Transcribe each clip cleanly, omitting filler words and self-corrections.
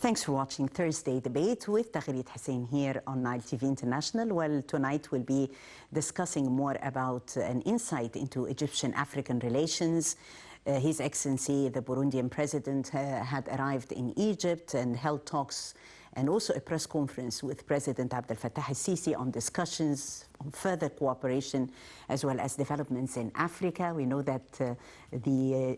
Thanks for watching Thursday Debate with Tagherit Hussein here on Nile TV International. Well, tonight we'll be discussing more about an insight into Egyptian-African relations. His Excellency, the Burundian president, had arrived in Egypt and held talks and also a press conference with President Abdel Fattah al-Sisi on discussions on further cooperation as well as developments in Africa. We know that the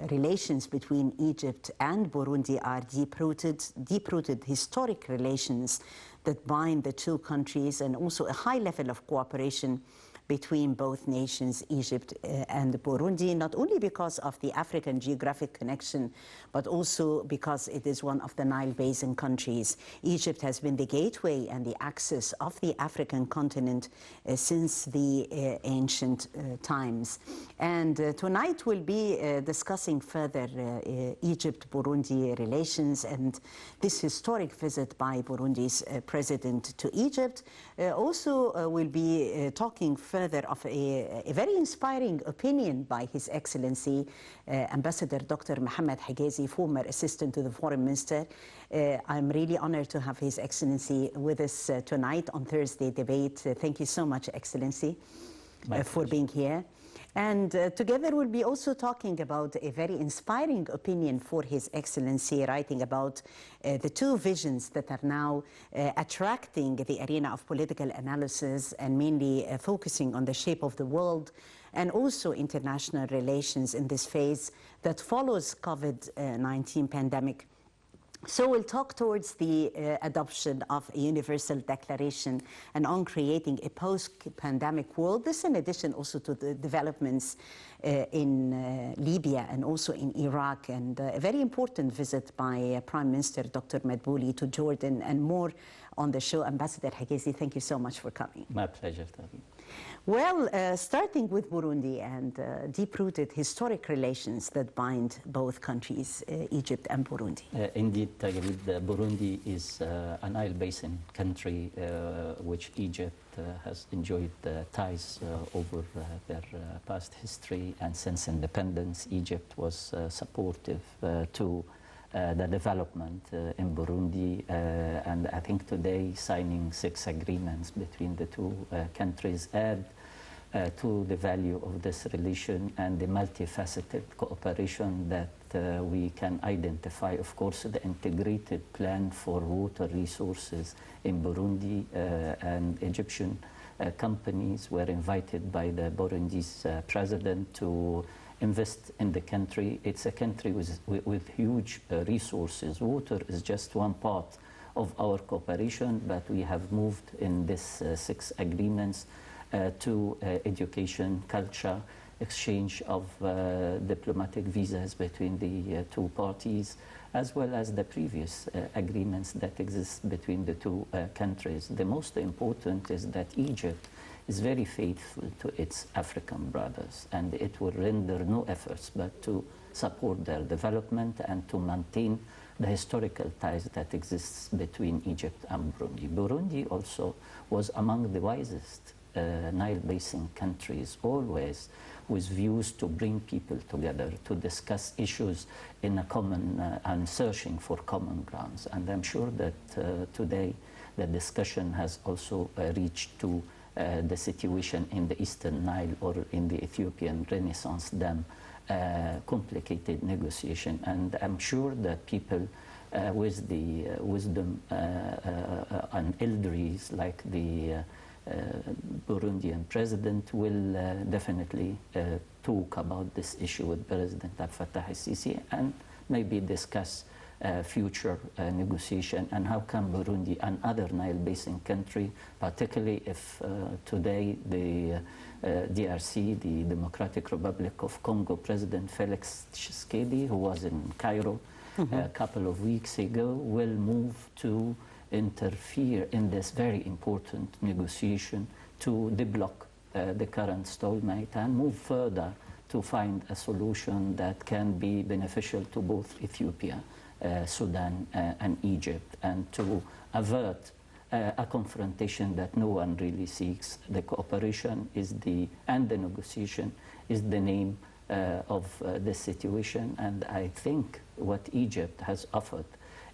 relations between Egypt and Burundi are deep-rooted historic relations that bind the two countries, and also a high level of cooperation between both nations, Egypt and Burundi, not only because of the African geographic connection, but also because it is one of the Nile Basin countries. Egypt has been the gateway and the axis of the African continent since the ancient times. And tonight we'll be discussing further Egypt-Burundi relations and this historic visit by Burundi's president to Egypt. Also, we'll be talking further of a very inspiring opinion by His Excellency Ambassador Dr. Mohamed Hegazy, former assistant to the foreign minister. I'm really honored to have His Excellency with us tonight on Thursday Debate. Thank you so much, Excellency, for being here. And together we'll be also talking about a very inspiring opinion for His Excellency, writing about the two visions that are now attracting the arena of political analysis and mainly focusing on the shape of the world and also international relations in this phase that follows COVID-19 pandemic. So we'll talk towards the adoption of a universal declaration and on creating a post-pandemic world. This in addition also to the developments in Libya and also in Iraq, and a very important visit by Prime Minister Dr. Madbouli to Jordan, and more on the show. Ambassador Hegazy, thank you so much for coming. My pleasure, Tabi. Well, starting with Burundi and deep-rooted historic relations that bind both countries, Egypt and Burundi. Indeed, Tagarib, Burundi is a Nile Basin country which Egypt has enjoyed ties over their past history, and since independence, Egypt was supportive to the development in Burundi, and I think today signing 6 agreements between the two countries add to the value of this relation and the multifaceted cooperation that we can identify. Of course, the integrated plan for water resources in Burundi, and Egyptian companies were invited by the Burundi's president to invest in the country. It's a country with huge resources. Water is just one part of our cooperation, but we have moved in this 6 agreements to education, culture, exchange of diplomatic visas between the two parties, as well as the previous agreements that exist between the two countries. The most important is that Egypt is very faithful to its African brothers, and it will render no efforts but to support their development and to maintain the historical ties that exists between Egypt and Burundi. Burundi also was among the wisest Nile Basin countries, always with views to bring people together, to discuss issues in a common and searching for common grounds. And I'm sure that today the discussion has also reached to the situation in the Eastern Nile or in the Ethiopian Renaissance Dam, complicated negotiation. And I'm sure that people with the wisdom and elders like the Burundian president will definitely talk about this issue with President Abdel Fattah al-Sisi and maybe discuss future negotiation and how can Burundi and other Nile Basin country, particularly if today the DRC, the Democratic Republic of Congo President Felix Tshisekedi, who was in Cairo a couple of weeks ago, will move to interfere in this very important negotiation to deblock the current stalemate and move further to find a solution that can be beneficial to both Ethiopia, Sudan and Egypt, and to avert a confrontation that no one really seeks. The cooperation is and the negotiation is the name of this situation, and I think what Egypt has offered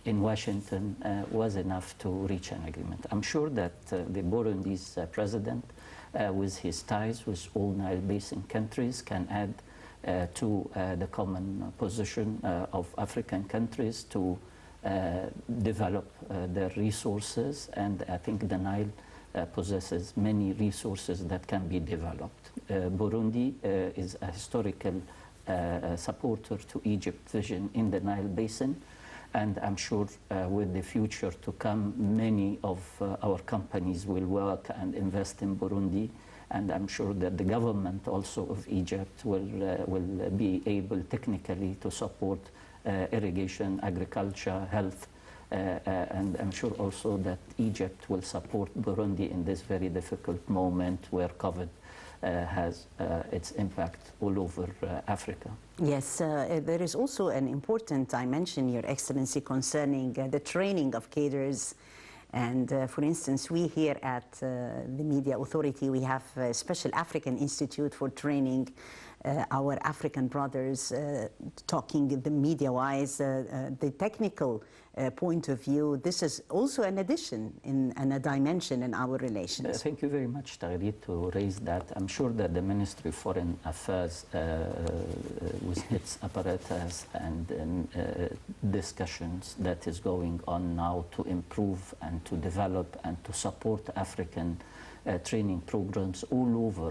in Washington was enough to reach an agreement. I'm sure that the Burundi's president, with his ties with all Nile Basin countries, can add to the common position of African countries to develop their resources, and I think the Nile possesses many resources that can be developed. Burundi is a historical supporter to Egypt's vision in the Nile Basin, and I'm sure with the future to come, many of our companies will work and invest in Burundi, and I'm sure that the government also of Egypt will be able technically to support irrigation, agriculture, health, and I'm sure also that Egypt will support Burundi in this very difficult moment where COVID has its impact all over Africa. Yes, there is also an important dimension, Your Excellency, concerning the training of cadres. And for instance, we here at the Media Authority, we have a special African Institute for training our African brothers, talking the media-wise, the technical point of view. This is also an addition and a dimension in our relations. Thank you very much, Tagri, to raise that. I'm sure that the Ministry of Foreign Affairs, with its apparatus and discussions that is going on now to improve and to develop and to support African training programs all over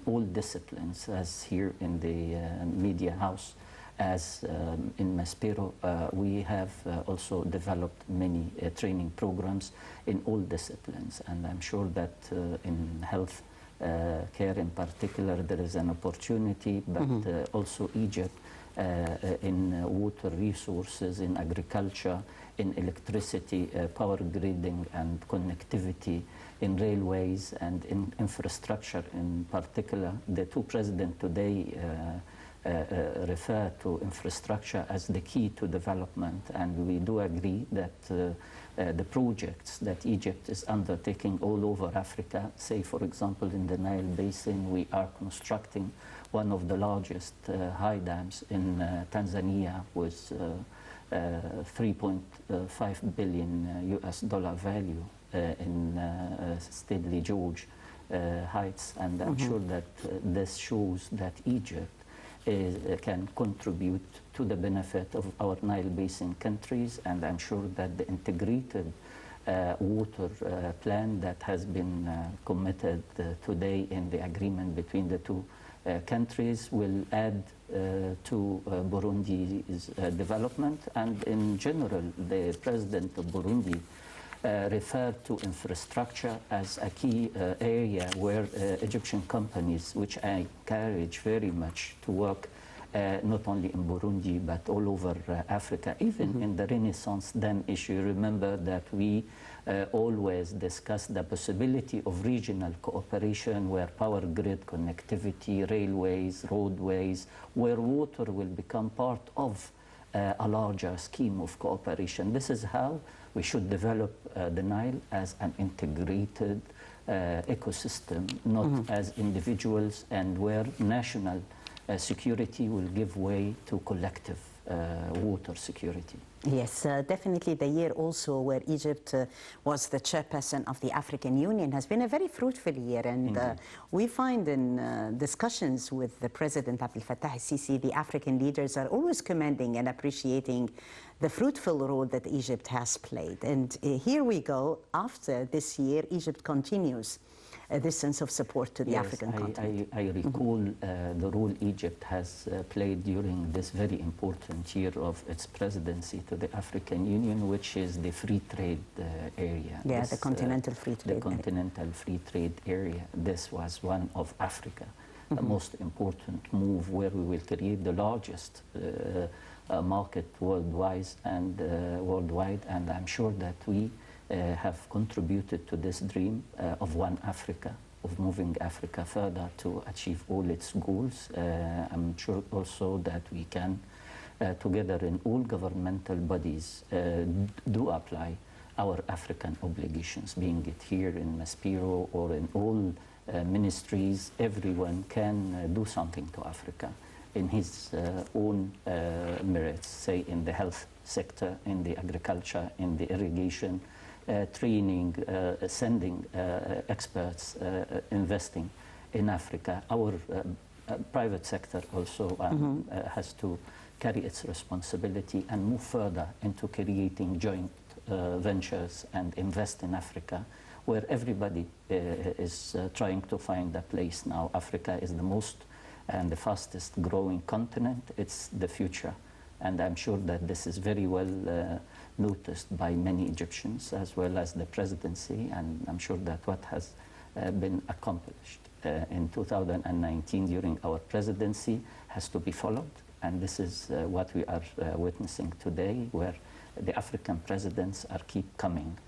all disciplines, as here in the media house, as in Maspero, we have also developed many training programs in all disciplines, and I'm sure that in health care in particular there is an opportunity, but also Egypt in water resources, in agriculture, in electricity, power gridding and connectivity, in railways and in infrastructure in particular. The two presidents today refer to infrastructure as the key to development, and we do agree that the projects that Egypt is undertaking all over Africa, say for example in the Nile Basin, we are constructing one of the largest high dams in Tanzania with 3.5 billion US dollar value in Stedley George Heights, and I'm sure that this shows that Egypt can contribute to the benefit of our Nile Basin countries, and I'm sure that the integrated water plan that has been committed today in the agreement between the two countries will add to Burundi's development. And in general, the president of Burundi referred to infrastructure as a key area where Egyptian companies, which I encourage very much to work not only in Burundi but all over Africa, even in the Renaissance Dam issue. Remember that we always discuss the possibility of regional cooperation where power grid connectivity, railways, roadways, where water will become part of a larger scheme of cooperation. This is how we should develop the Nile, as an integrated ecosystem, not as individuals, and where national security will give way to collective water security. Yes, definitely the year also where Egypt was the chairperson of the African Union has been a very fruitful year, and we find in discussions with the President Abdel Fattah al-Sisi, the African leaders are always commending and appreciating the fruitful role that Egypt has played. And here we go, after this year, Egypt continues this sense of support to the African continent. I recall the role Egypt has played during this very important year of its presidency to the African Union, which is the free trade area. Yeah, the continental free trade area. The continental free trade area. This was one of Africa, the most important move, where we will create the largest market worldwide, and I'm sure that we have contributed to this dream of one Africa, of moving Africa further to achieve all its goals. I'm sure also that we can, together in all governmental bodies, do apply our African obligations, being it here in Maspero or in all ministries. Everyone can do something to Africa in his own merits, say in the health sector, in the agriculture, in the irrigation, training, sending experts, investing in Africa. Our private sector also has to carry its responsibility and move further into creating joint ventures and invest in Africa, where everybody is trying to find a place now. Africa is the most and the fastest growing continent. It's the future. And I'm sure that this is very well noticed by many Egyptians, as well as the presidency. And I'm sure that what has been accomplished in 2019 during our presidency has to be followed. And this is what we are witnessing today, where the African presidents are keep coming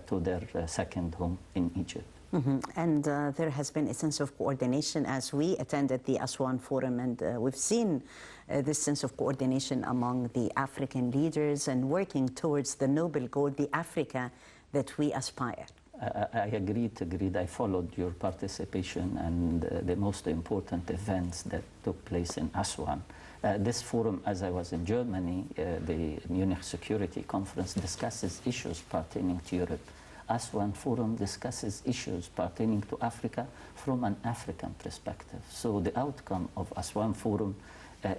to their second home in Egypt. And there has been a sense of coordination as we attended the Aswan Forum, and we've seen this sense of coordination among the African leaders and working towards the noble goal, the Africa that we aspire. I agreed. I followed your participation and the most important events that took place in Aswan. This forum, as I was in Germany, the Munich Security Conference discusses issues pertaining to Europe. Aswan Forum discusses issues pertaining to Africa from an African perspective. So the outcome of Aswan Forum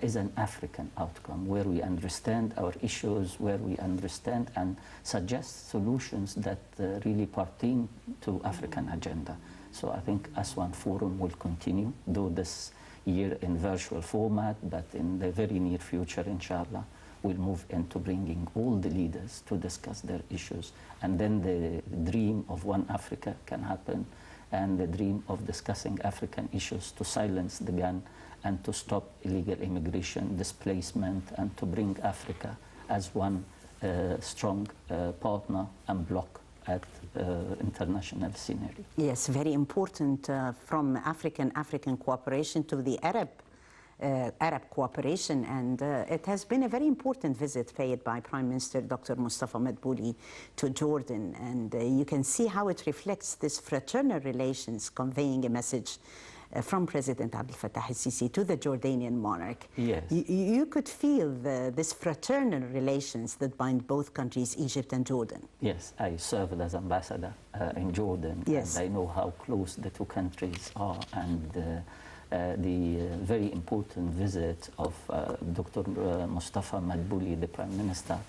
is an African outcome, where we understand our issues, where we understand and suggest solutions that really pertain to African agenda. So I think Aswan Forum will continue, though this year in virtual format, but in the very near future, inshallah, we'll move into bringing all the leaders to discuss their issues. And then the dream of one Africa can happen, and the dream of discussing African issues to silence the gun and to stop illegal immigration, displacement, and to bring Africa as one strong partner and bloc at international scenery. Yes, very important from African cooperation to the Arab cooperation, and it has been a very important visit paid by Prime Minister Dr. Mustafa Madbouli to Jordan, and you can see how it reflects this fraternal relations, conveying a message from President Abdel Fattah al-Sisi to the Jordanian monarch. Yes. You could feel this fraternal relations that bind both countries, Egypt and Jordan. Yes, I served as ambassador in Jordan, yes. And I know how close the two countries are, and the very important visit of Dr. Mustafa Madbouli, the Prime Minister,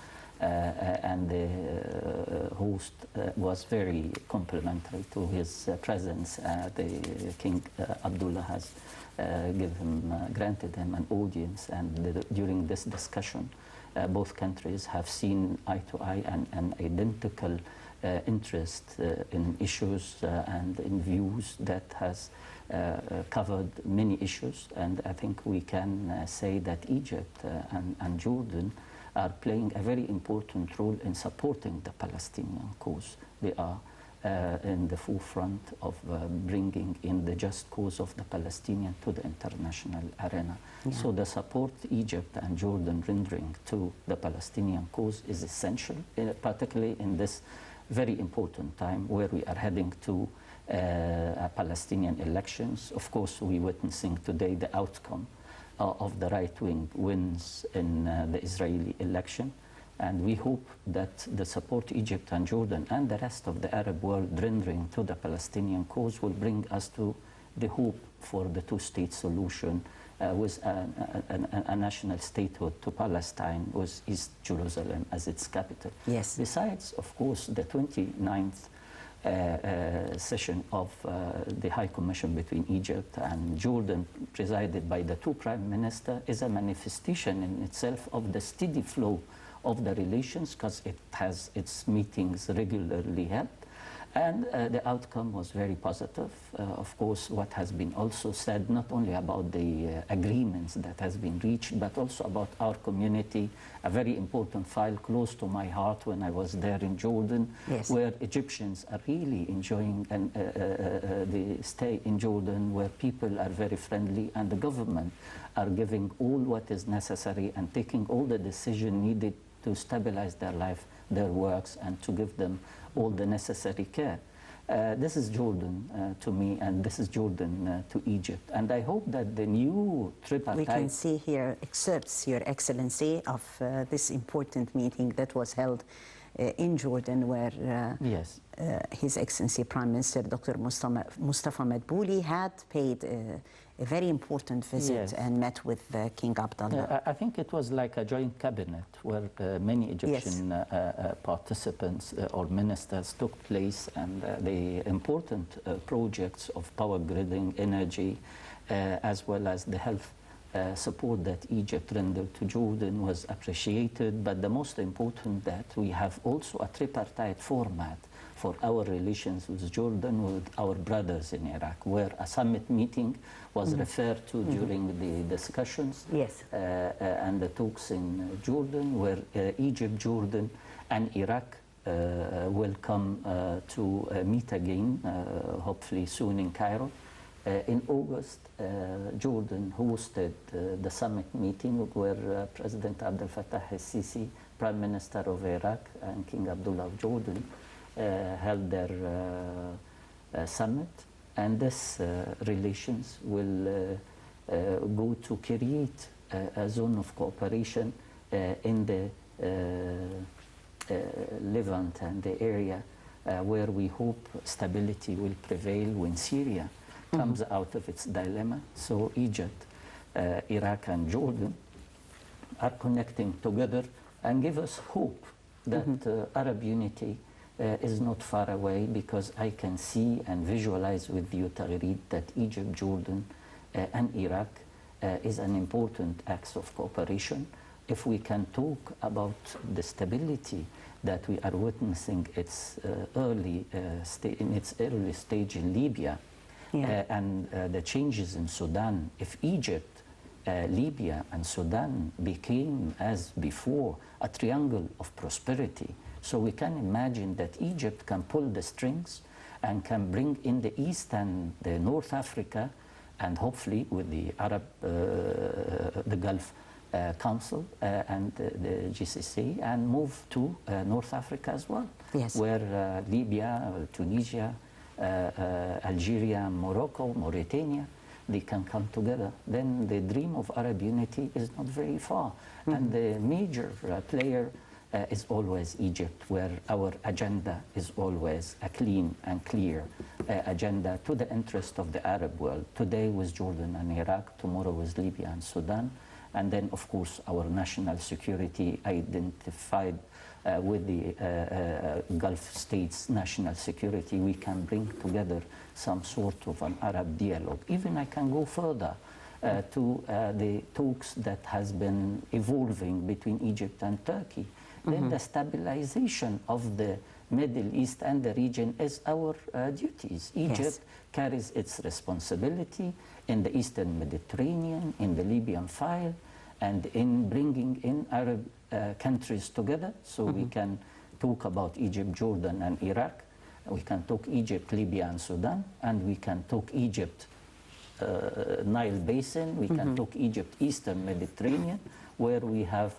and the host was very complimentary to his presence. The King Abdullah has granted him an audience, and during this discussion, both countries have seen eye to eye and an identical interest in issues and in views that has covered many issues. And I think we can say that Egypt and Jordan are playing a very important role in supporting the Palestinian cause. They are in the forefront of bringing in the just cause of the Palestinian to the international arena. Yeah. So the support Egypt and Jordan rendering to the Palestinian cause is essential, particularly in this very important time where we are heading to Palestinian elections. Of course, we're witnessing today the outcome of the right-wing wins in the Israeli election. And we hope that the support Egypt and Jordan and the rest of the Arab world rendering to the Palestinian cause will bring us to the hope for the two-state solution with a national statehood to Palestine, with East Jerusalem as its capital. Yes. Besides, of course, the 29th session of the High Commission between Egypt and Jordan, presided by the two prime ministers, is a manifestation in itself of the steady flow of the relations, because it has its meetings regularly held. And the outcome was very positive. Of course, what has been also said, not only about the agreements that has been reached, but also about our community, a very important file close to my heart when I was there in Jordan, yes. Where Egyptians are really enjoying the stay in Jordan, where people are very friendly and the government are giving all what is necessary and taking all the decision needed to stabilize their life, their works, and to give them all the necessary care. This is Jordan to me, and this is Jordan to Egypt. And I hope that the new tripartite... We can see here excerpts, Your Excellency, of this important meeting that was held in Jordan, where yes. His Excellency Prime Minister Dr. Mustafa Madbouli had paid a very important visit, yes. and met with King Abdullah. I think it was like a joint cabinet where many Egyptian yes. Participants or ministers took place, and the important projects of power gridding, energy, as well as the health support that Egypt rendered to Jordan was appreciated. But the most important that we have also a tripartite format for our relations with Jordan, with our brothers in Iraq, where a summit meeting was referred to during the discussions yes. And the talks in Jordan, where Egypt, Jordan, and Iraq will come to meet again, hopefully soon in Cairo. In August, Jordan hosted the summit meeting where President Abdel Fattah al-Sisi, Prime Minister of Iraq, and King Abdullah of Jordan held their summit. And this relations will go to create a zone of cooperation in the Levant and the area where we hope stability will prevail when Syria comes out of its dilemma. So Egypt, Iraq, and Jordan are connecting together and give us hope that Arab unity is not far away, because I can see and visualize with you, Taghreed, that Egypt, Jordan, and Iraq is an important axe of cooperation. If we can talk about the stability that we are witnessing in its early stage in Libya, and the changes in Sudan, if Egypt, Libya, and Sudan became, as before, a triangle of prosperity, so we can imagine that Egypt can pull the strings and can bring in the East and the North Africa, and hopefully with the Arab, the Gulf Council and the GCC, and move to North Africa as well, yes. where Libya, Tunisia, Algeria, Morocco, Mauritania, they can come together. Then the dream of Arab unity is not very far. And the major player is always Egypt, where our agenda is always a clean and clear agenda to the interest of the Arab world. Today with Jordan and Iraq, tomorrow with Libya and Sudan. And then, of course, our national security identified with the Gulf states' national security. We can bring together some sort of an Arab dialogue. Even I can go further to the talks that has been evolving between Egypt and Turkey. Then the stabilization of the Middle East and the region is our duties. Egypt carries its responsibility in the Eastern Mediterranean, in the Libyan file, and in bringing in Arab countries together. So we can talk about Egypt, Jordan, and Iraq. We can talk Egypt, Libya, and Sudan, and we can talk Egypt, Nile Basin. We can talk Egypt, Eastern Mediterranean, where we have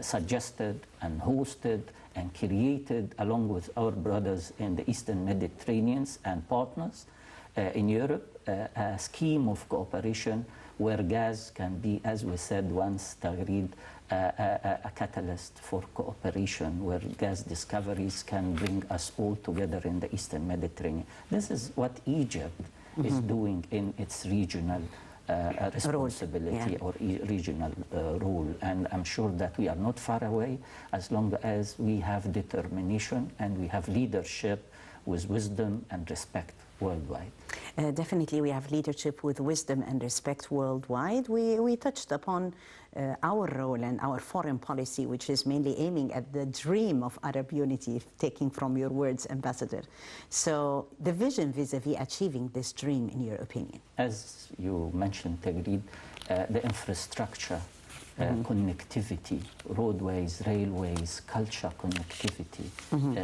suggested and hosted and created, along with our brothers in the Eastern Mediterranean and partners in Europe, a scheme of cooperation where gas can be, as we said once, Taghreed, a catalyst for cooperation, where gas discoveries can bring us all together in the Eastern Mediterranean. This is what Egypt is doing in its regional responsibility or regional role. And I'm sure that we are not far away, as long as we have determination and we have leadership with wisdom and respect worldwide. Definitely, we have leadership with wisdom and respect worldwide. We touched upon our role and our foreign policy, which is mainly aiming at the dream of Arab unity, taking from your words, Ambassador. So the vision vis-a-vis achieving this dream, in your opinion? As you mentioned, Taghreed, the infrastructure, connectivity, roadways, railways, culture connectivity.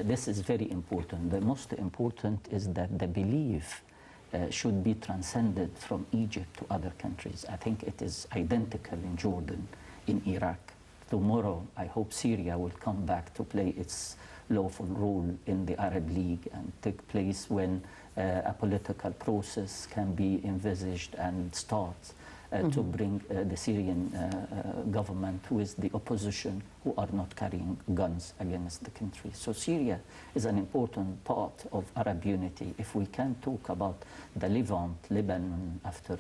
This is very important. The most important is that the belief should be transcended from Egypt to other countries. I think it is identical in Jordan, in Iraq. Tomorrow, I hope Syria will come back to play its lawful role in the Arab League and take place when a political process can be envisaged and starts to bring the Syrian government with the opposition who are not carrying guns against the country. So Syria is an important part of Arab unity. If we can talk about the Levant, Lebanon, after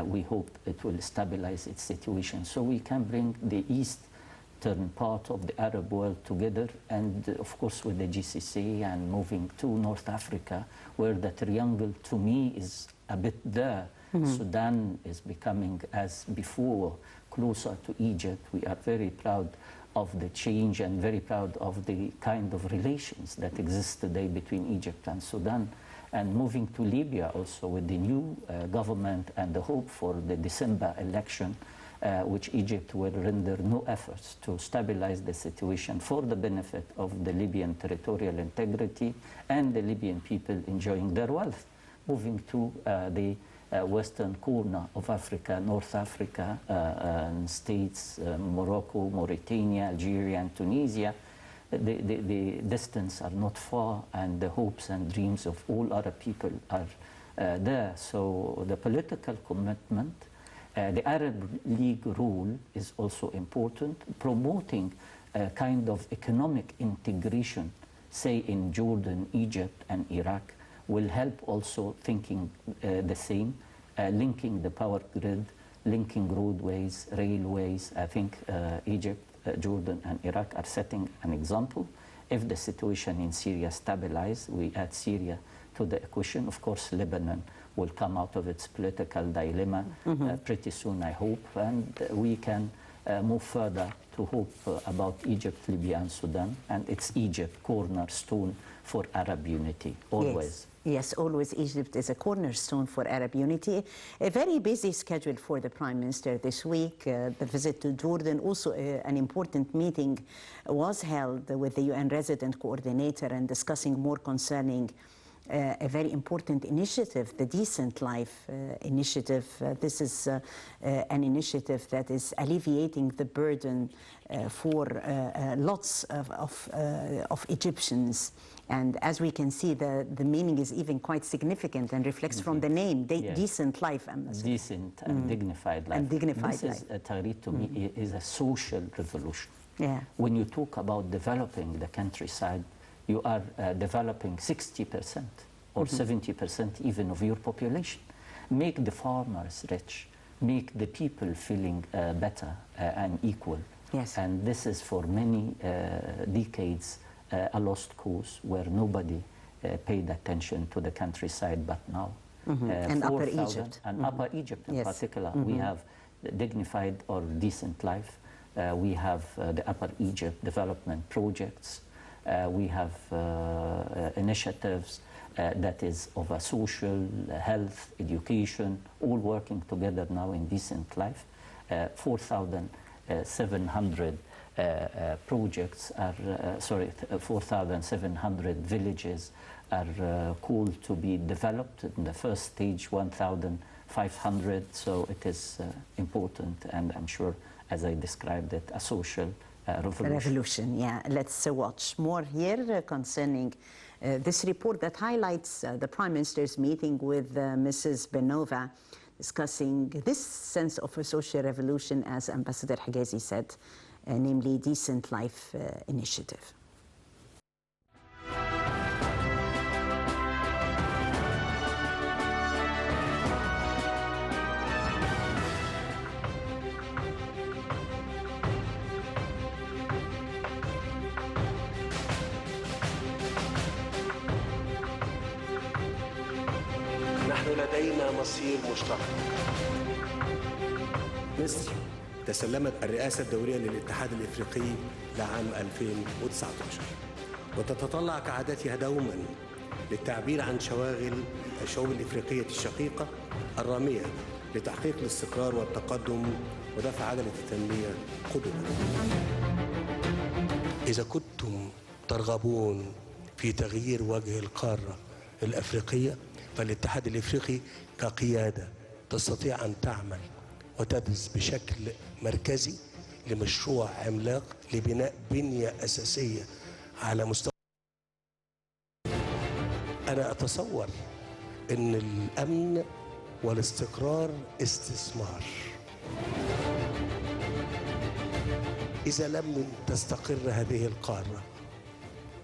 we hope it will stabilize its situation, so we can bring the eastern part of the Arab world together, and of course with the GCC and moving to North Africa, where the triangle to me is a bit there. Sudan is becoming, as before, closer to Egypt. We are very proud of the change and very proud of the kind of relations that exist today between Egypt and Sudan. And moving to Libya also with the new government and the hope for the December election, which Egypt will render no efforts to stabilize the situation for the benefit of the Libyan territorial integrity and the Libyan people enjoying their wealth. Moving to the western corner of Africa, North Africa, states, Morocco, Mauritania, Algeria, and Tunisia, the distance are not far, and the hopes and dreams of all Arab people are there. So the political commitment, the Arab League role is also important, promoting a kind of economic integration, say in Jordan, Egypt, and Iraq, will help also thinking the same, linking the power grid, linking roadways, railways. I think Egypt, Jordan, and Iraq are setting an example. If the situation in Syria stabilizes, we add Syria to the equation. Of course, Lebanon will come out of its political dilemma pretty soon, I hope, and we can move further to hope about Egypt, Libya, and Sudan, and it's Egypt cornerstone for Arab unity, always. Yes, always Egypt is a cornerstone for Arab unity. A very busy schedule for the Prime Minister this week. The visit to Jordan, also an important meeting was held with the UN resident coordinator and discussing more concerning a very important initiative, the Decent Life initiative. This is an initiative that is alleviating the burden for lots of Egyptians. And as we can see, the meaning is even quite significant and reflects from the name, Decent Life. Decent and dignified life. And dignified this life. Is, Tahrir, to me, is a social revolution. Yeah. When you talk about developing the countryside, you are developing 60% or 70% even of your population. Make the farmers rich, make the people feeling better and equal. Yes. And this is for many decades a lost cause where nobody paid attention to the countryside, but now. And Upper Egypt. And Upper Egypt in particular. We have dignified or decent life. We have the Upper Egypt development projects. We have initiatives that is of a social, health, education, all working together now in decent life. 4,700 projects are, 4,700 villages are called to be developed. In the first stage, 1,500, so it is important, and I'm sure, as I described it, a social revolution. Yeah. Let's watch more here concerning this report that highlights the Prime Minister's meeting with Mrs. Benova, discussing this sense of a social revolution, as Ambassador Hegazy said, namely Decent Life initiative. نحن لدينا مصير مشترك. مصر تسلمت الرئاسة الدورية للاتحاد الإفريقي لعام 2019 وتتطلع كعادتها دوما للتعبير عن شواغل الشعوب الإفريقية الشقيقة الرامية لتحقيق الاستقرار والتقدم ودفع عجلة التنمية قدما. إذا كنتم ترغبون في تغيير وجه القارة الأفريقية، فالاتحاد الإفريقي كقيادة تستطيع أن تعمل وتدرس بشكل مركزي لمشروع عملاق لبناء بنية أساسية على مستوى أنا أتصور أن الأمن والاستقرار استثمار. إذا لم تستقر هذه القارة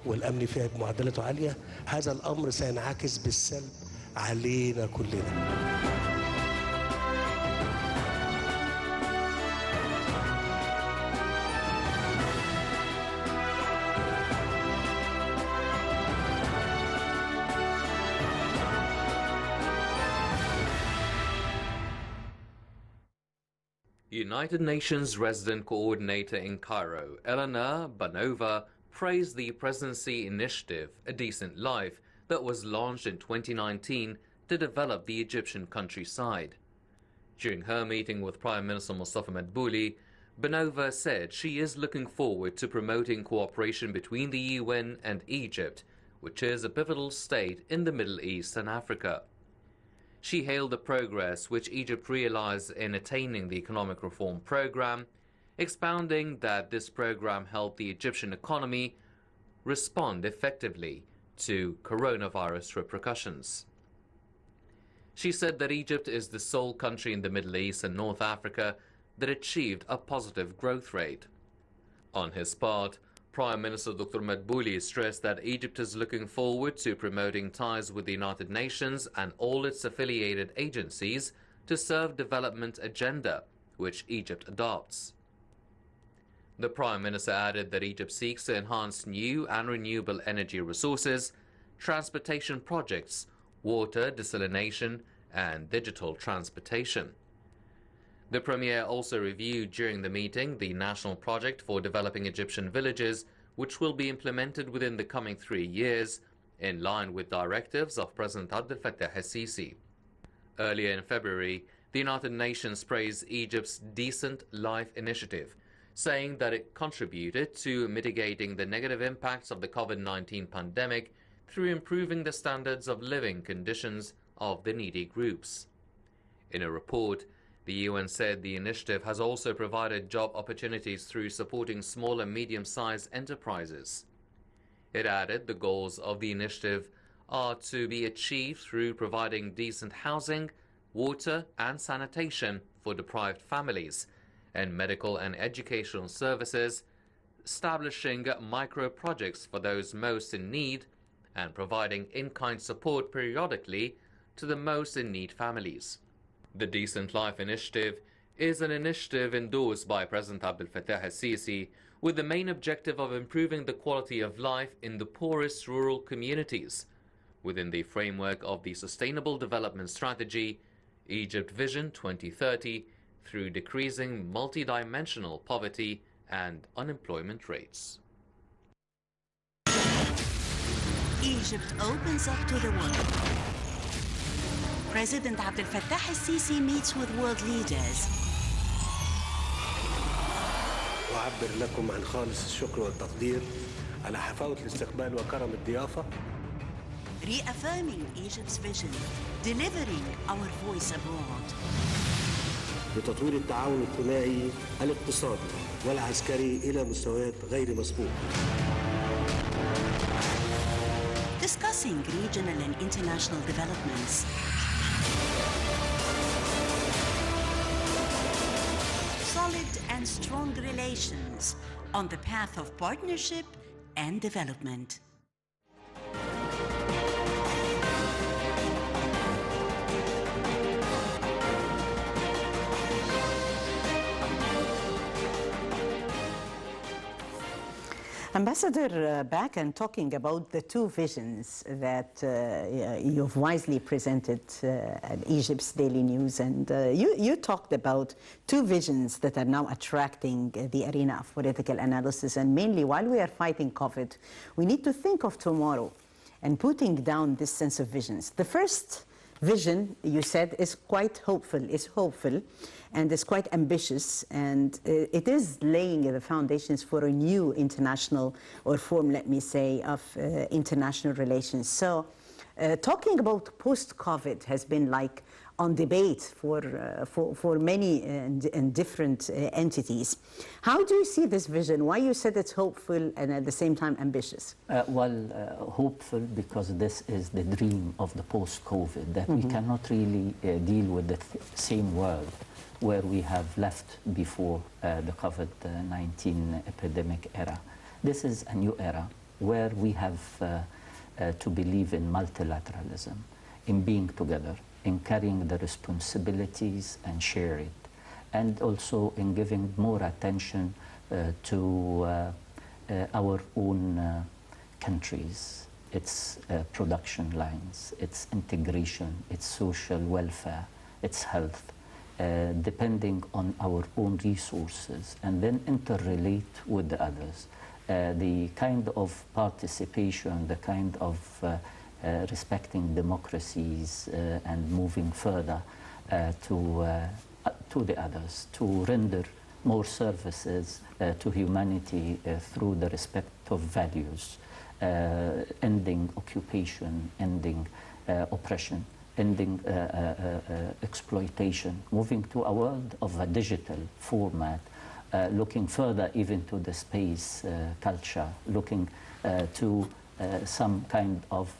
والأمن فيها بمعدلاته عالية، هذا الأمر سينعكس بالسلب علينا كلنا. United Nations Resident Coordinator in Cairo, Elena Banova, praised the Presidency Initiative, A Decent Life, that was launched in 2019 to develop the Egyptian countryside. During her meeting with Prime Minister Mustafa Madbouli, Banova said she is looking forward to promoting cooperation between the UN and Egypt, which is a pivotal state in the Middle East and Africa. She hailed the progress which Egypt realized in attaining the economic reform program, expounding that this program helped the Egyptian economy respond effectively to coronavirus repercussions. She said that Egypt is the sole country in the Middle East and North Africa that achieved a positive growth rate. On his part, Prime Minister Dr. Madbouli stressed that Egypt is looking forward to promoting ties with the United Nations and all its affiliated agencies to serve development agenda, which Egypt adopts. The Prime Minister added that Egypt seeks to enhance new and renewable energy resources, transportation projects, water desalination, and digital transportation. The Premier also reviewed during the meeting the national project for developing Egyptian villages, which will be implemented within the coming 3 years, in line with directives of President Abdel Fattah el-Sisi. Earlier in February, the United Nations praised Egypt's Decent Life initiative, saying that it contributed to mitigating the negative impacts of the COVID-19 pandemic through improving the standards of living conditions of the needy groups. In a report, the UN said the initiative has also provided job opportunities through supporting small and medium-sized enterprises. It added the goals of the initiative are to be achieved through providing decent housing, water and sanitation for deprived families, and medical and educational services, establishing micro-projects for those most in need, and providing in-kind support periodically to the most in need families. The Decent Life Initiative is an initiative endorsed by President Abdel Fattah el-Sisi with the main objective of improving the quality of life in the poorest rural communities within the framework of the Sustainable Development Strategy, Egypt Vision 2030, through decreasing multidimensional poverty and unemployment rates. Egypt opens up to the world. President Abdel Fattah el-Sisi meets with world leaders. أعبر لكم عن خالص الشكر والتقدير على حفاوة الاستقبال وكرم الضيافة. Reaffirming Egypt's vision, delivering our voice abroad. لتطوير التعاون الثنائي الاقتصادي والعسكري إلى مستويات غير مسبوقة. Discussing regional and international developments. Solid and strong relations on the path of partnership and development. Ambassador, back and talking about the two visions that you've wisely presented at Egypt's Daily News, and you talked about two visions that are now attracting the arena of political analysis, and mainly while we are fighting COVID, we need to think of tomorrow and putting down this sense of visions. The first vision, you said, is quite hopeful, and is quite ambitious, and it is laying the foundations for a new international, or form, let me say, of international relations. So talking about post-COVID has been like on debate for many and different entities. How do you see this vision? Why you said it's hopeful and at the same time ambitious? Hopeful because this is the dream of the post-COVID, that we cannot really deal with the same world where we have left before the COVID-19 epidemic era. This is a new era where we have to believe in multilateralism, in being together, in carrying the responsibilities and share it, and also in giving more attention to our own countries, its production lines, its integration, its social welfare, its health, depending on our own resources, and then interrelate with the others. The kind of participation, the kind of respecting democracies and moving further to the others, to render more services to humanity through the respect of values, ending occupation, ending oppression, ending exploitation, moving to a world of a digital format, looking further even to the space culture, looking to some kind of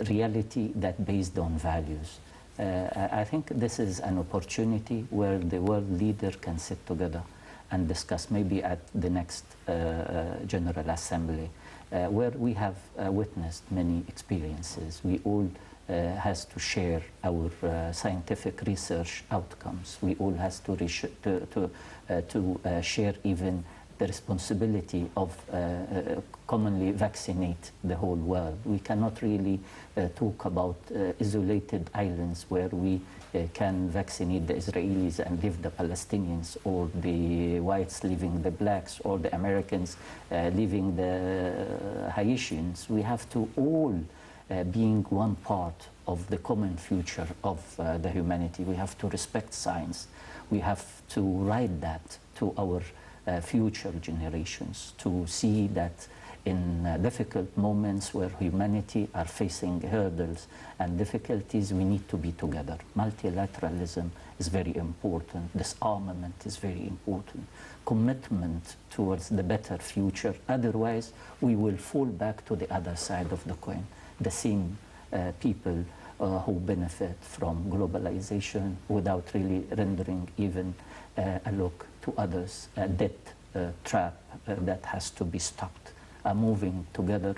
reality that based on values. I think this is an opportunity where the world leader can sit together and discuss, maybe at the next General Assembly, where we have witnessed many experiences. We all has to share our scientific research outcomes. We all has to share even the responsibility of commonly vaccinate the whole world. We cannot really talk about isolated islands where we can vaccinate the Israelis and leave the Palestinians, or the whites leaving the blacks, or the Americans leaving the Haitians. We have to all being one part of the common future of the humanity. We have to respect science. We have to write that to our future generations, to see that in difficult moments where humanity are facing hurdles and difficulties, we need to be together. Multilateralism is very important. Disarmament is very important. Commitment towards the better future. Otherwise, we will fall back to the other side of the coin. The same people who benefit from globalization without really rendering even a look to others, a debt trap that has to be stopped, moving together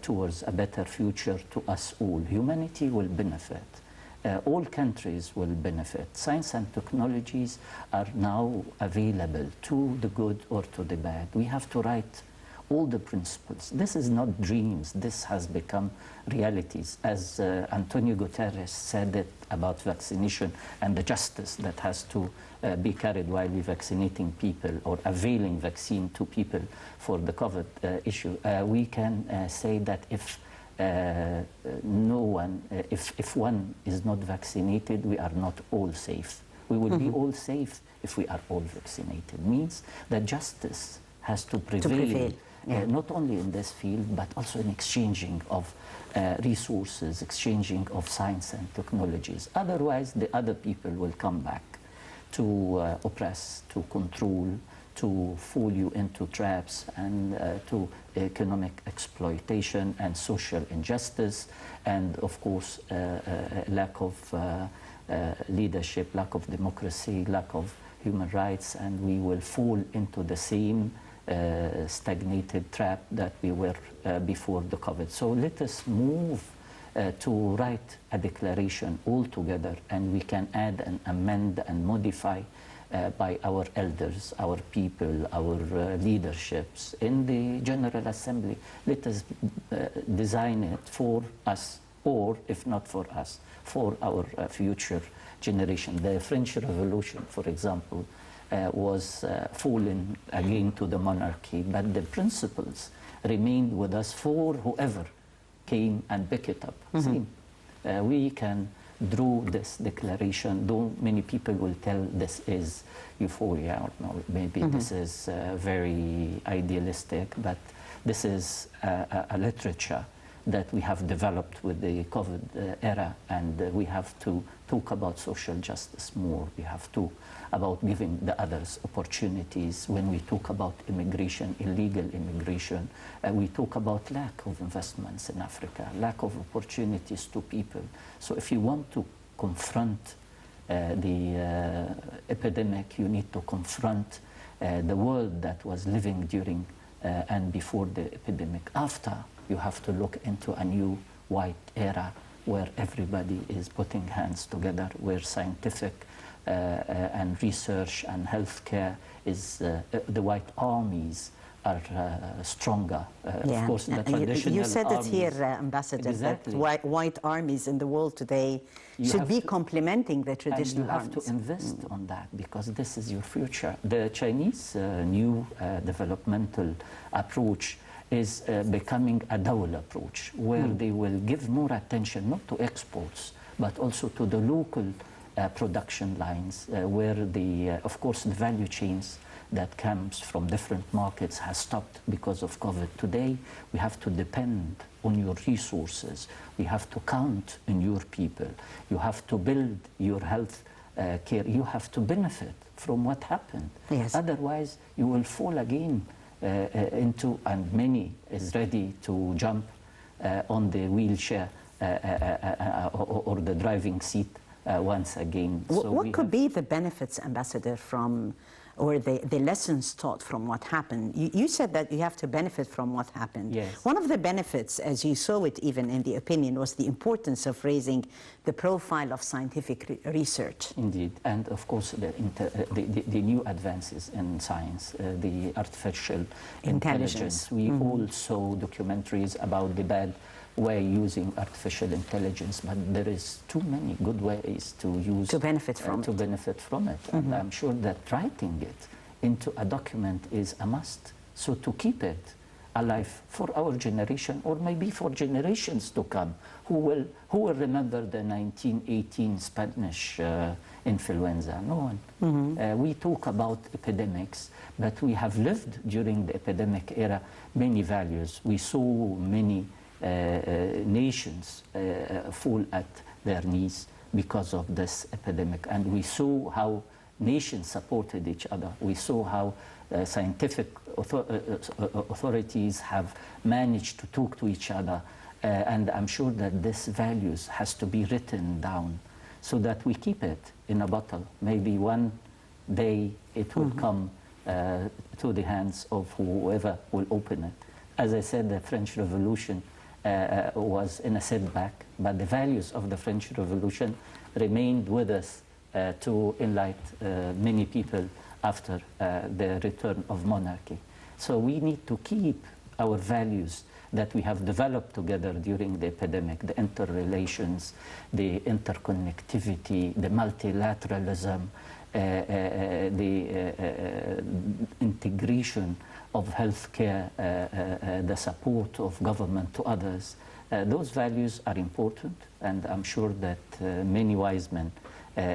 towards a better future to us all. Humanity will benefit. All countries will benefit. Science and technologies are now available to the good or to the bad. We have to write all the principles. This is not dreams. This has become realities. As Antonio Guterres said it about vaccination and the justice that has to be carried while we're vaccinating people or availing vaccine to people for the COVID issue. We can say that if if one is not vaccinated, we are not all safe. We will be all safe if we are all vaccinated. Means that justice has to prevail. Not only in this field, but also in exchanging of resources, exchanging of science and technologies. Otherwise, the other people will come back to oppress, to control, to fool you into traps, and to economic exploitation and social injustice, and of course, lack of leadership, lack of democracy, lack of human rights, and we will fall into the same stagnated trap that we were before the COVID. So let us move to write a declaration all together, and we can add and amend and modify by our elders, our people, our leaderships in the General Assembly. Let us design it for us, or if not for us, for our future generation. The French Revolution, for example, was fallen again to the monarchy, but the principles remained with us for whoever came and pick it up. See, we can draw this declaration, though many people will tell this is euphoria, or maybe this is very idealistic, but this is a literature that we have developed with the COVID era, and we have to talk about social justice more. We have to about giving the others opportunities. When we talk about immigration, illegal immigration, we talk about lack of investments in Africa, lack of opportunities to people. So if you want to confront the epidemic, you need to confront the world that was living during and before the epidemic. After, you have to look into a new white era where everybody is putting hands together, where scientific and research and healthcare is, the white armies are stronger. Of course, the traditional you said armies, it here, Ambassador, exactly. that white armies in the world today should be complementing the traditional armies. And you have to invest on that, because this is your future. The Chinese new developmental approach is becoming a double approach, where they will give more attention not to exports, but also to the local production lines, where of course, the value chains that comes from different markets has stopped because of COVID. Today, we have to depend on your resources. We have to count on your people. You have to build your health care. You have to benefit from what happened. Yes. Otherwise, you will fall again into, and many is ready to jump on the wheelchair or the driving seat once again. So what could be the benefits, Ambassador, from, or the lessons taught from what happened? You said that you have to benefit from what happened. Yes. One of the benefits, as you saw it even in the opinion, was the importance of raising the profile of scientific research. Indeed, and of course the new advances in science, the artificial intelligence. We all saw documentaries about the bad way using artificial intelligence, but there is too many good ways to use to benefit from it. And I'm sure that writing it into a document is a must. So to keep it alive for our generation, or maybe for generations to come, who will remember the 1918 Spanish influenza? No one. We talk about epidemics, but we have lived during the epidemic era many values. We saw many nations fall at their knees because of this epidemic, and we saw how nations supported each other. We saw how scientific authorities have managed to talk to each other, and I'm sure that this values has to be written down so that we keep it in a bottle. Maybe one day it will come to the hands of whoever will open it. As I said, the French Revolution was in a setback, but the values of the French Revolution remained with us to enlighten many people after the return of monarchy. So we need to keep our values that we have developed together during the epidemic, the interrelations, the interconnectivity, the multilateralism, the integration of healthcare, the support of government to others. Those values are important, and I'm sure that many wise men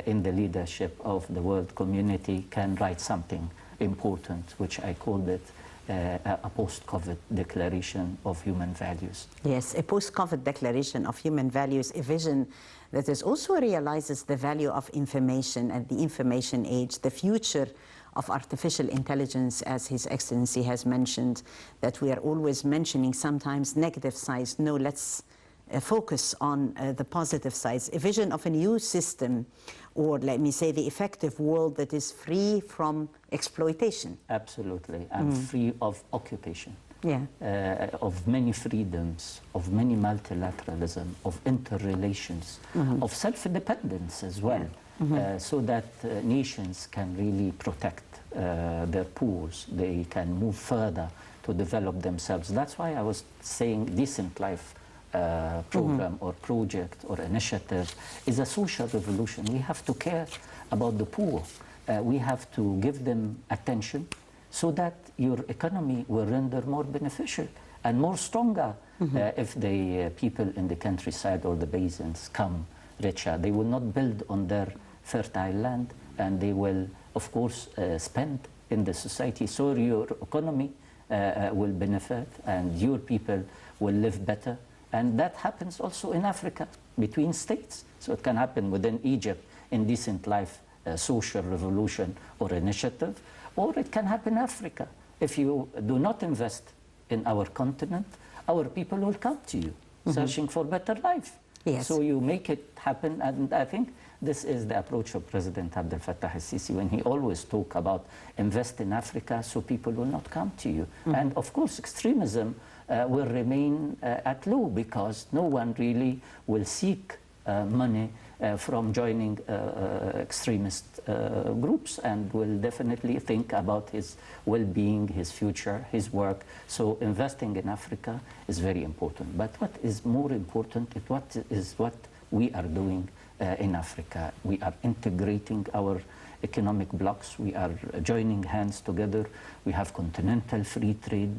in the leadership of the world community can write something important, which I called it a post-COVID declaration of human values. Yes, a post-COVID declaration of human values, a vision that is also realizes the value of information and the information age, the future of artificial intelligence, as His Excellency has mentioned, that we are always mentioning sometimes negative sides. No, let's focus on the positive sides. A vision of a new system, or let me say the effective world that is free from exploitation. Absolutely, and free of occupation. Yeah. Of many freedoms, of many multilateralism, of interrelations, of self-dependence as well, so that nations can really protect their pools. They can move further to develop themselves. That's why I was saying Decent Life program or project or initiative is a social revolution. We have to care about the poor. We have to give them attention so that your economy will render more beneficial and more stronger if the people in the countryside or the basins come richer. They will not build on their fertile land, and they will, of course, spend in the society. So your economy will benefit, and your people will live better, And that happens also in Africa, between states. So it can happen within Egypt in decent life, social revolution or initiative, or it can happen in Africa. If you do not invest in our continent, our people will come to you, searching for better life. Yes. So you make it happen, and I think this is the approach of President Abdel Fattah al-Sisi when he always talk about invest in Africa so people will not come to you. And of course, extremism will remain at low because no one really will seek money from joining extremist groups, and will definitely think about his well-being, his future, his work. So investing in Africa is very important. But what is more important is what we are doing in Africa. We are integrating our economic blocks. We are joining hands together. We have continental free trade.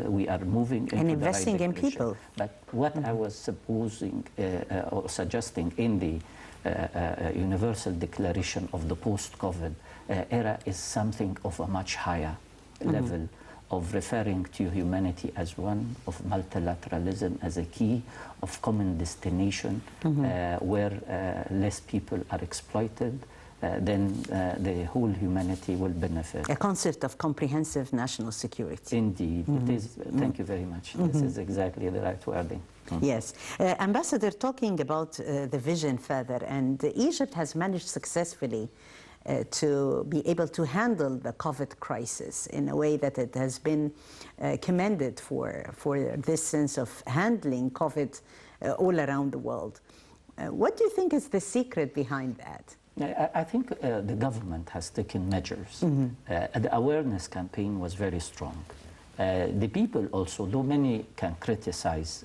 We are moving into and investing the right in direction. people. But what I was supposing or suggesting in the Universal Declaration of the post-COVID era is something of a much higher level of referring to humanity as one, of multilateralism as a key, of common destination where less people are exploited, then the whole humanity will benefit. A concept of comprehensive national security. Indeed, it is. Thank you very much. This is exactly the right wording. Yes. Ambassador, talking about the vision further, and Egypt has managed successfully to be able to handle the COVID crisis in a way that it has been commended for this sense of handling COVID all around the world. What do you think is the secret behind that? I think the government has taken measures. The awareness campaign was very strong. The people also, though many can criticize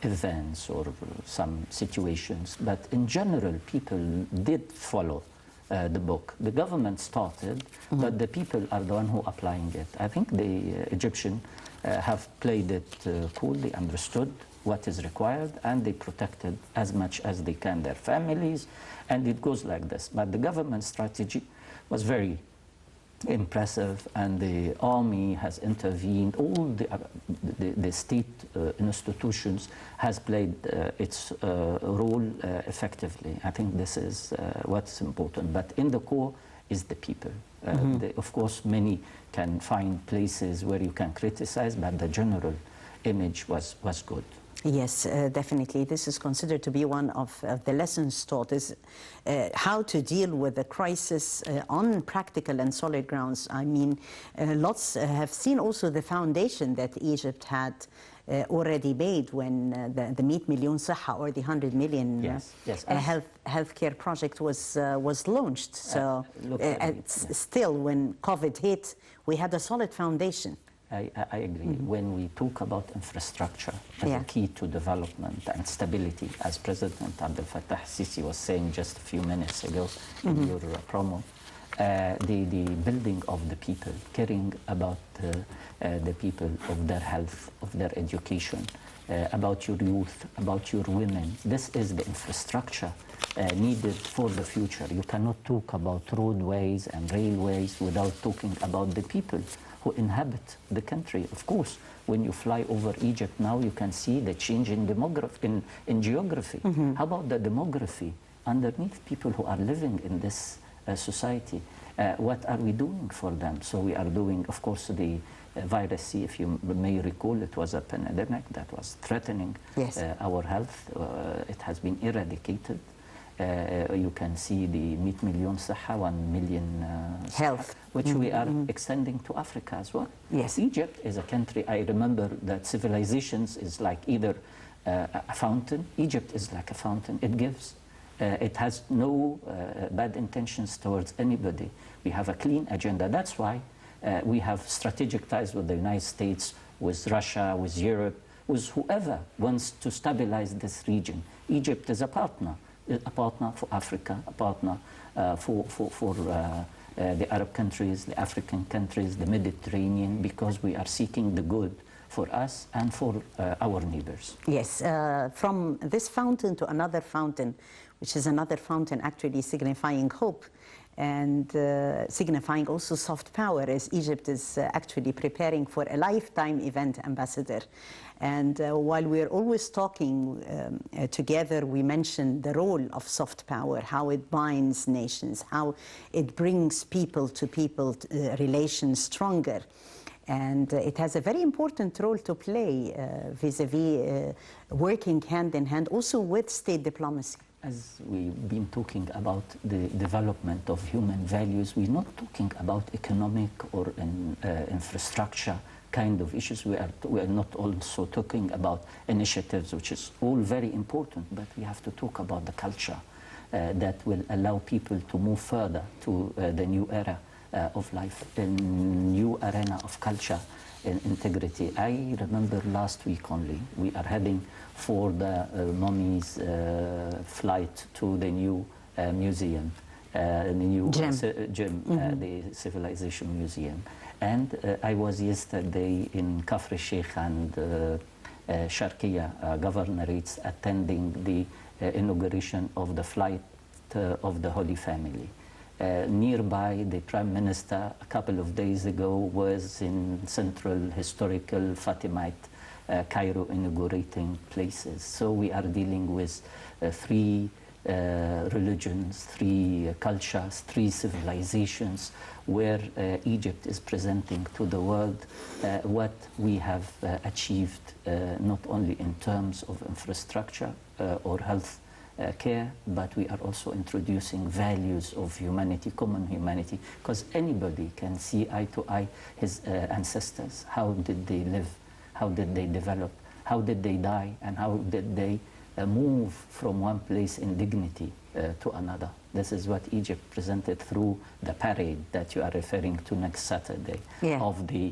events or some situations, but in general, people did follow the book. The government started, but the people are the one who are applying it. I think the Egyptians have played it cool. They understood what is required, and they protected as much as they can their families, and it goes like this. But the government strategy was very impressive, and the army has intervened. All the state institutions has played its role effectively. I think this is what's important. But in the core is the people. Of course, many can find places where you can criticize, but the general image was good. Yes, definitely. This is considered to be one of the lessons taught, is how to deal with the crisis on practical and solid grounds. I mean, lots have seen also the foundation that Egypt had already made when the 100 million Saha, or the 100 million healthcare project was launched. So still, when COVID hit, we had a solid foundation. I agree. When we talk about infrastructure as a key to development and stability, as President Abdel Fattah al-Sisi was saying just a few minutes ago in your promo, the building of the people, caring about the people, of their health, of their education, about your youth, about your women. This is the infrastructure needed for the future. You cannot talk about roadways and railways without talking about the people who inhabit the country. Of course, when you fly over Egypt now, you can see the change in demography, in geography. How about the demography underneath people who are living in this society? What are we doing for them? So we are doing, of course, the virus C, if you may recall, it was a pandemic that was threatening our health. It has been eradicated. You can see the 100 million Saha, 1 million health, which we are extending to Africa as well. Yes. Egypt is a country, I remember that civilizations is like either a fountain. Egypt is like a fountain. It gives. It has no bad intentions towards anybody. We have a clean agenda. That's why we have strategic ties with the United States, with Russia, with Europe, with whoever wants to stabilize this region. Egypt is a partner for Africa, a partner for the Arab countries, the African countries, the Mediterranean, because we are seeking the good for us and for our neighbors. Yes, from this fountain to another fountain, which is another fountain actually signifying hope. and signifying also soft power, as Egypt is actually preparing for a lifetime event ambassador. And while we're always talking together, we mentioned the role of soft power, how it binds nations, how it brings people to people relations stronger. And it has a very important role to play vis-a-vis working hand in hand also with state diplomacy. As we've been talking about the development of human values, we're not talking about economic or infrastructure kind of issues. We are not also talking about initiatives, which is all very important, but we have to talk about the culture that will allow people to move further to the new era of life, a new arena of culture and integrity. I remember last week only, we are heading for the Mummies flight to the new museum, the new gym, the Civilization Museum. And I was yesterday in Kafr Sheikh and Sharqiya governorates attending the inauguration of the flight of the Holy Family. Nearby, the Prime Minister a couple of days ago was in central historical Fatimite Cairo inaugurating places. So we are dealing with three religions, three cultures, three civilizations, where Egypt is presenting to the world what we have achieved, not only in terms of infrastructure or health care, but we are also introducing values of humanity, common humanity, because anybody can see eye to eye his ancestors. How did they live? How did they develop? How did they die? And how did they move from one place in dignity to another? This is what Egypt presented through the parade that you are referring to next Saturday, of the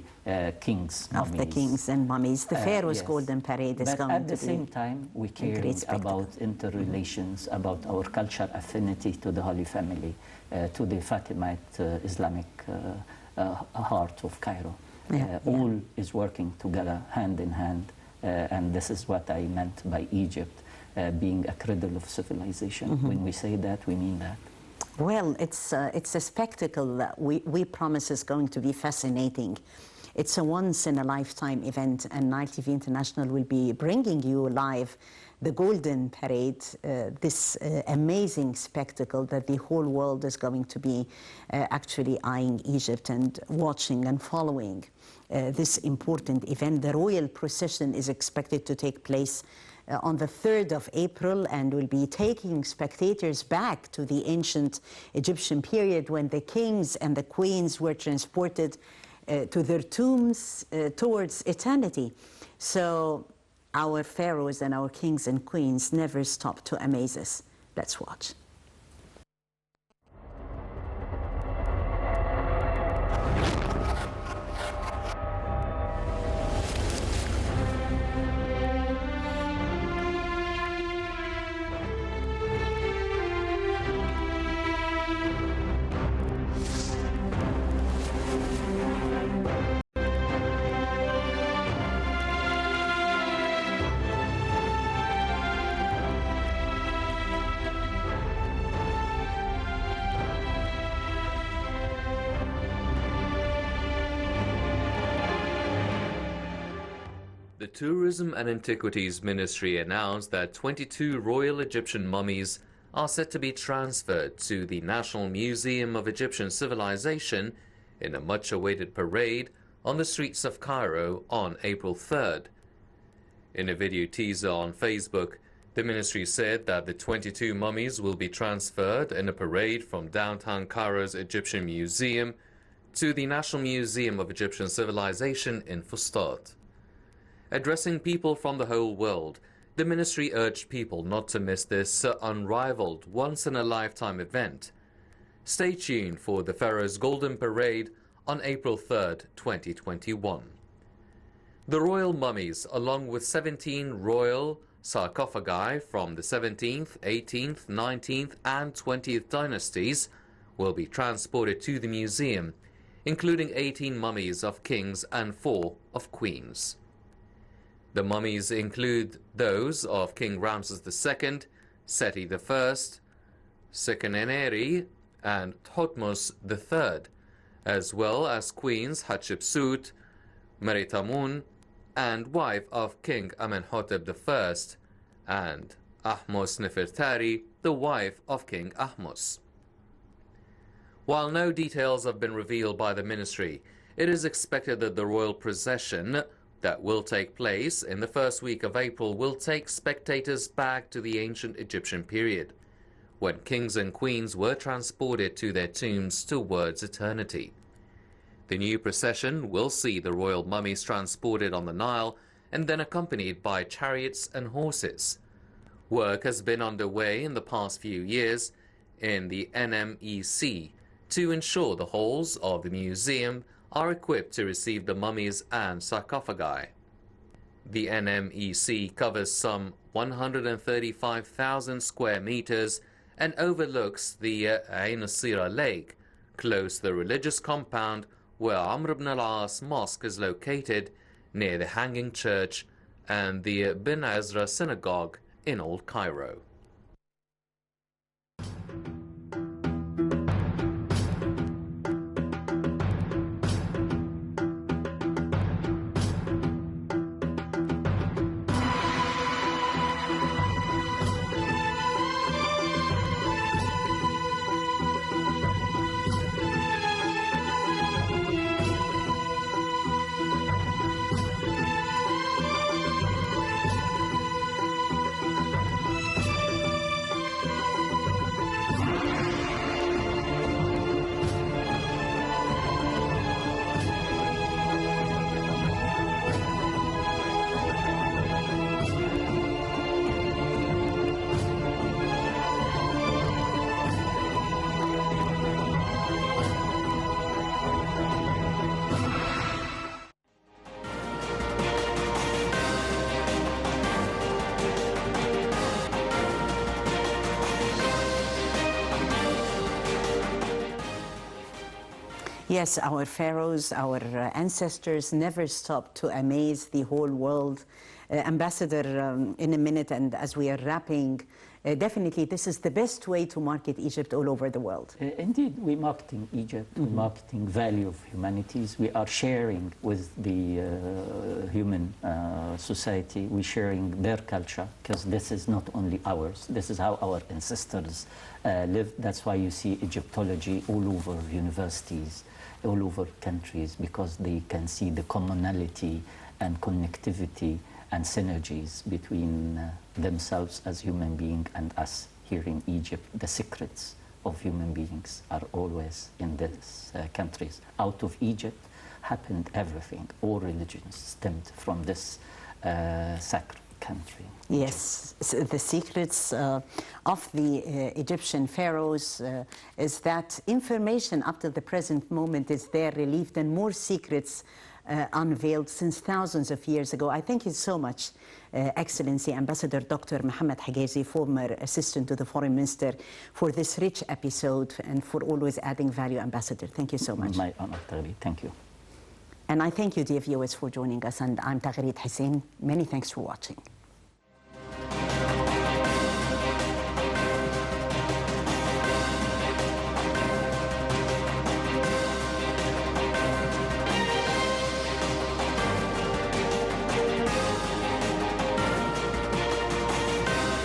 kings, of mummies. The kings and mummies. The Pharaoh's Yes. Golden Parade is But going at to the be same time, we care about interrelations, about our culture affinity to the Holy Family, to the Fatimite Islamic heart of Cairo. All is working together, hand in hand, and this is what I meant by Egypt being a cradle of civilization. When we say that, we mean that. Well, it's a spectacle that we promise is going to be fascinating. It's a once-in-a-lifetime event, and Nile TV International will be bringing you live the Golden Parade, this amazing spectacle that the whole world is going to be actually eyeing Egypt and watching and following this important event. The royal procession is expected to take place on the 3rd of April and will be taking spectators back to the ancient Egyptian period when the kings and the queens were transported to their tombs towards eternity. So our pharaohs and our kings and queens never stop to amaze us. Let's watch. The Tourism and Antiquities Ministry announced that 22 royal Egyptian mummies are set to be transferred to the National Museum of Egyptian Civilization in a much-awaited parade on the streets of Cairo on April 3rd. In a video teaser on Facebook, the ministry said that the 22 mummies will be transferred in a parade from downtown Cairo's Egyptian Museum to the National Museum of Egyptian Civilization in Fustat. Addressing people from the whole world, the ministry urged people not to miss this unrivaled, once-in-a-lifetime event. Stay tuned for the Pharaoh's Golden Parade on April 3rd, 2021. The royal mummies, along with 17 royal sarcophagi from the 17th, 18th, 19th and 20th dynasties, will be transported to the museum, including 18 mummies of kings and 4 of queens. The mummies include those of King Ramses II, Seti I, Sekeneneri, and Thutmose III, as well as Queens Hatshepsut, Meritamun, and wife of King Amenhotep I, and Ahmose Nefertari, the wife of King Ahmose. While no details have been revealed by the ministry, it is expected that the royal procession that will take place in the first week of April will take spectators back to the ancient Egyptian period, when kings and queens were transported to their tombs towards eternity. The new procession will see the royal mummies transported on the Nile and then accompanied by chariots and horses. Work has been underway in the past few years in the NMEC to ensure the halls of the museum are equipped to receive the mummies and sarcophagi. The NMEC covers some 135,000 square meters and overlooks the Ain Sira Lake, close to the religious compound where Amr ibn al-As Mosque is located, near the Hanging Church and the Bin Ezra Synagogue in Old Cairo. Yes, our pharaohs, our ancestors never stopped to amaze the whole world. Ambassador, in a minute, and as we are wrapping, definitely this is the best way to market Egypt all over the world. Indeed, we're marketing Egypt, we're marketing value of humanities. We are sharing with the human society, we're sharing their culture, because this is not only ours, this is how our ancestors lived. That's why you see Egyptology all over universities, all over countries, because they can see the commonality and connectivity and synergies between themselves as human beings and us here in Egypt. The secrets of human beings are always in these countries. Out of Egypt happened everything. All religions stemmed from this sacred country. Yes, so the secrets of the Egyptian pharaohs is that information up to the present moment is there relieved, and more secrets unveiled since thousands of years ago. I thank you so much, Excellency Ambassador Dr. Mohamed Hegazy, former Assistant to the Foreign Minister, for this rich episode and for always adding value, Ambassador. Thank you so much. My honor, Tagri. Thank you. And I thank you, dear viewers, for joining us. And I'm Tagrit Hussein. Many thanks for watching.